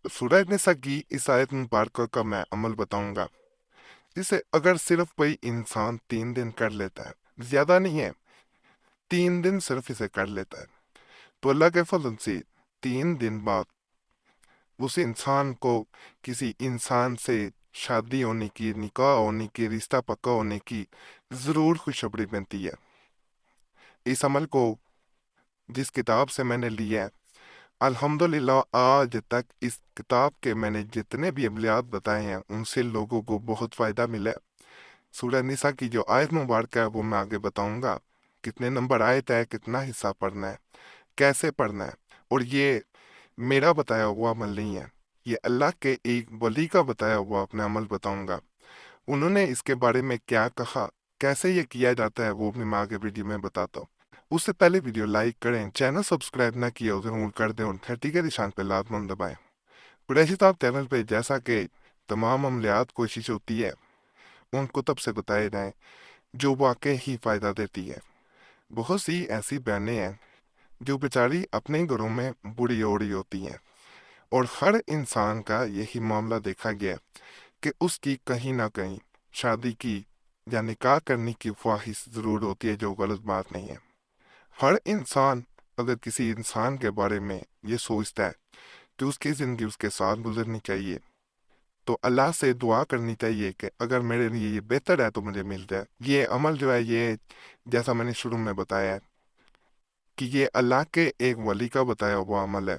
सूरह निसा की इस आयत मुबारक का मैं अमल बताऊंगा, जिसे अगर सिर्फ कोई इंसान 3 दिन कर लेता है, ज्यादा नहीं है, 3 दिन सिर्फ इसे कर लेता है, तो अल्लाह के फजल से 3 दिन बाद उस इंसान को किसी इंसान से शादी होने की, निकाह होने की, रिश्ता पक्का होने की जरूर खुशखबरी मिलती है। इस अमल को जिस किताब से मैंने लिया है, अल्हम्दुलिल्लाह आज तक इस किताब के मैंने जितने भी अमलियात बताए हैं उनसे लोगों को बहुत फ़ायदा मिला है। सूरह निसा की जो आयत मुबारक है वो मैं आगे बताऊंगा, कितने नंबर आयत है, कितना हिस्सा पढ़ना है, कैसे पढ़ना है। और ये मेरा बताया हुआ अमल नहीं है, ये अल्लाह के एक वली का बताया हुआ अपना अमल बताऊंगा। उन्होंने इसके बारे में क्या कहा, कैसे ये किया जाता है, वो भी मैं आगे वीडियो में बताता हूँ। उससे पहले वीडियो लाइक करें, चैनल सब्सक्राइब ना किया हो जरूर कर दें और घंटी के निशान पर लाजमन दबाएं। कुरैशी साहब चैनल पे जैसा कि तमाम अमलियात कोशिश होती है उन कुतब से बताए जाएं जो वाकई ही फ़ायदा देती है। बहुत सी ऐसी बहनें हैं जो बेचारी अपने घरों में बूढ़ी ओढ़ी होती हैं, और हर इंसान का यही मामला देखा गया कि उसकी कहीं ना कहीं शादी की या निकाह करने की ख्वाहिश ज़रूर होती है, जो गलत बात नहीं है। हर इंसान अगर किसी इंसान के बारे में ये सोचता है कि उसकी ज़िंदगी उसके साथ गुजरनी चाहिए, तो अल्लाह से दुआ करनी चाहिए कि अगर मेरे लिए ये बेहतर है तो मुझे मिल जाए। ये अमल जो है, ये जैसा मैंने शुरू में बताया है कि ये अल्लाह के एक वली का बताया हुआ अमल है।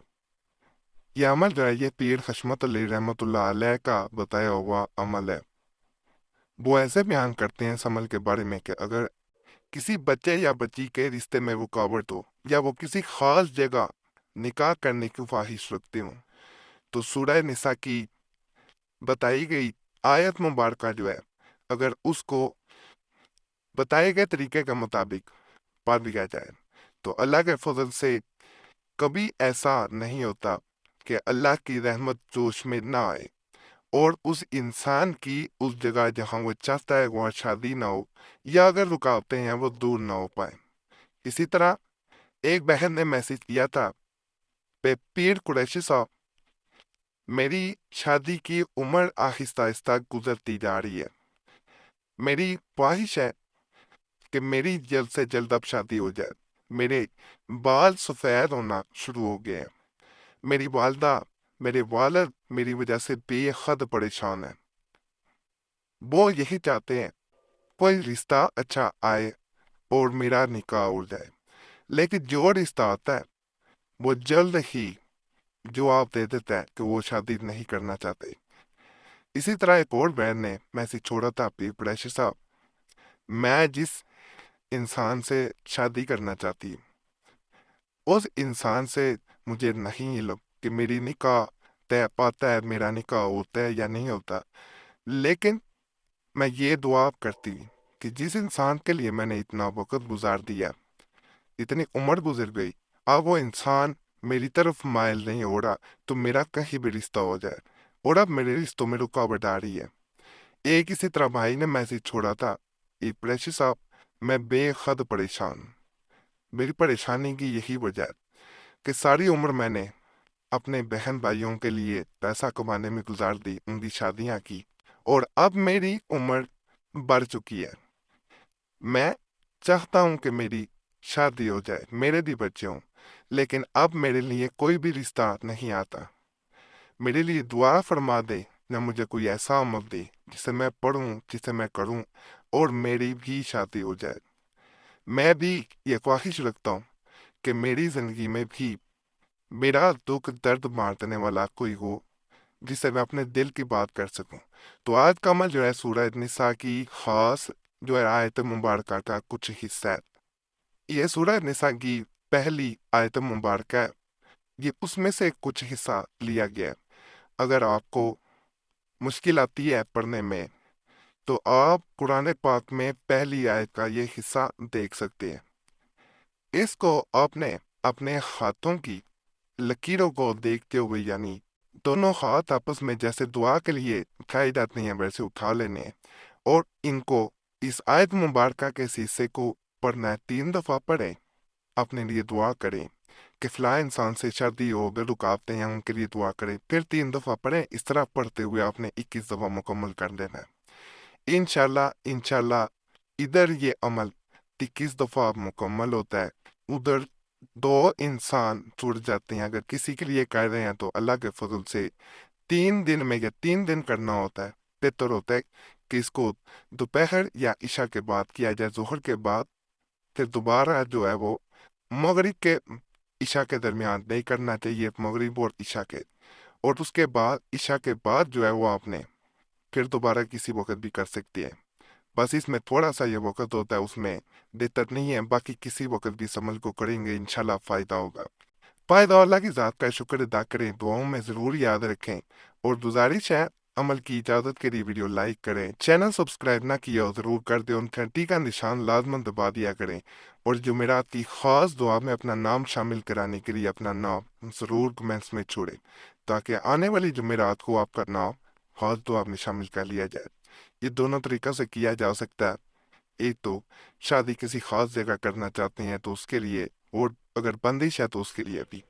ये अमल जो है, ये पीर हशमत अली रहमतुल्लाह अलैह का बताया हुआ अमल है। वो ऐसे बयान करते हैं इस अमल के बारे में कि अगर किसी बच्चे या बच्ची के रिश्ते में रुकावट हो, या वो किसी खास जगह निकाह करने की ख्वाहिश रखते हो, तो सूरह निसा की बताई गई आयत मुबारक जो है, अगर उसको बताए गए तरीके के मुताबिक पढ़ लिया जाए, तो अल्लाह के फजल से कभी ऐसा नहीं होता कि अल्लाह की रहमत जोश में ना आए और उस इंसान की उस जगह जहां वो चाहता है वहां शादी ना हो, या अगर रुकावटें हैं वो दूर ना हो पाए। इसी तरह एक बहन ने मैसेज किया था, पीर कुरैशी साहब, मेरी शादी की उम्र आहिस्ता आहिस्ता गुजरती जा रही है। मेरी ख्वाहिश है कि मेरी जल्द से जल्द अब शादी हो जाए। मेरे बाल सफ़ेद होना शुरू हो गए हैं। मेरी वालदा, मेरे वालिद मेरी वजह से बेहद परेशान है। वो यही चाहते हैं कोई रिश्ता अच्छा आए और मेरा निकाह हो जाए, लेकिन जो रिश्ता आता है वो जल्द ही जवाब दे देता है कि वो शादी नहीं करना चाहते। इसी तरह एक और बहन ने मैसेज छोड़ा था, पीर कुरैशी साहब, मैं जिस इंसान से शादी करना चाहती हूँ उस इंसान से मुझे नहीं इल्म कि मेरी निकाह तय पाता है, मेरा निकाह होता है या नहीं होता, लेकिन मैं ये दुआ करती हूँ कि जिस इंसान के लिए मैंने इतना वक्त गुजार दिया, इतनी उम्र गुजर गई, अब वो इंसान मेरी तरफ माइल नहीं हो रहा, तो मेरा कहीं भी रिश्ता हो जाए, और अब मेरे रिश्तों में रुकावट आ रही है। एक इसी तरह भाई ने मैसेज छोड़ा था, प्रेशी साहब, मैं बेहद परेशान हूँ। मेरी परेशानी की यही वजह है कि सारी उम्र मैंने अपने बहन भाइयों के लिए पैसा कमाने में गुजार दी, उनकी शादियां की, और अब मेरी उम्र बढ़ चुकी है। मैं चाहता हूं कि मेरी शादी हो जाए, मेरे भी बच्चे हों, लेकिन अब मेरे लिए कोई भी रिश्ता नहीं आता। मेरे लिए दुआ फरमा दे, न मुझे कोई ऐसा अमल दे जिसे मैं पढ़ूं, जिसे मैं करूं और मेरी भी शादी हो जाए। मैं भी ये ख्वाहिश रखता हूं कि मेरी जिंदगी में भी मेरा दुख दर्द बांटने वाला कोई हो जिससे मैं अपने दिल की बात कर सकूं। तो आज का अमल जो है, सूरह निसा की खास जो है आयत मुबारक का कुछ हिस्सा है। ये सूरह निसा की पहली आयत मुबारक है, ये उसमें से कुछ हिस्सा लिया गया है। अगर आपको मुश्किल आती है पढ़ने में, तो आप कुरान पाक में पहली आयत का ये हिस्सा देख सकते हैं। इसको आपने अपने हाथों की लकीरों को देखते हुए, यानी दोनों हाथ आपस में जैसे दुआ के लिए उठाए जाते हैं वैसे उठा लेने हैं, और इनको इस आयत मुबारक के इस हिस्से को पढ़ना है, 3 दफा पढ़ें, अपने लिए दुआ करें کہ فلاں انسان سے شادی ہو، اگر رکاوٹیں ہیں ان کے لیے دعا کریں، پھر 3 دفعہ پڑھیں۔ اس طرح پڑھتے ہوئے آپ نے 21 دفعہ مکمل کر دینا ہے۔ انشاءاللہ ادھر یہ عمل 21 دفعہ مکمل ہوتا ہے، ادھر 2 انسان چھوٹ جاتے ہیں۔ اگر کسی کے لیے کر رہے ہیں تو اللہ کے فضل سے 3 دن میں یا 3 دن کرنا ہوتا ہے۔ بہتر ہوتا ہے کہ اس کو دوپہر یا عشاء کے بعد کیا جائے، ظہر کے بعد، پھر دوبارہ جو ہے وہ مغرب کے عشاء کے درمیان نہیں کرنا چاہیے، مغرب اور عشاء کے، اور اس کے بعد عشاء کے بعد جو ہے وہ آپ نے پھر دوبارہ کسی وقت بھی کر سکتی ہے۔ بس اس میں تھوڑا سا یہ وقت ہوتا ہے، اس میں بہتر نہیں ہے، باقی کسی وقت بھی اس عمل کو کریں گے انشاءاللہ فائدہ ہوگا۔ فائدہ اللہ کی ذات کا شکر ادا کریں، دعاؤں میں ضرور یاد رکھیں، اور گزارش ہے عمل کی اجازت کے لیے ویڈیو لائک کریں، چینل سبسکرائب نہ کیا ہو ضرور کر دیں، ان گھنٹی کا نشان لازماً دبا دیا کریں، اور جمعرات کی خاص دعا میں اپنا نام شامل کرانے کے لیے اپنا نام ضرور کمنٹس میں چھوڑیں، تاکہ آنے والی جمعرات کو آپ کا نام خاص دعا میں شامل کر لیا جائے۔ یہ دونوں طریقہ سے کیا جا سکتا ہے، ایک تو شادی کسی خاص جگہ کرنا چاہتے ہیں تو اس کے لیے، اور اگر بندش ہے تو اس کے لیے بھی۔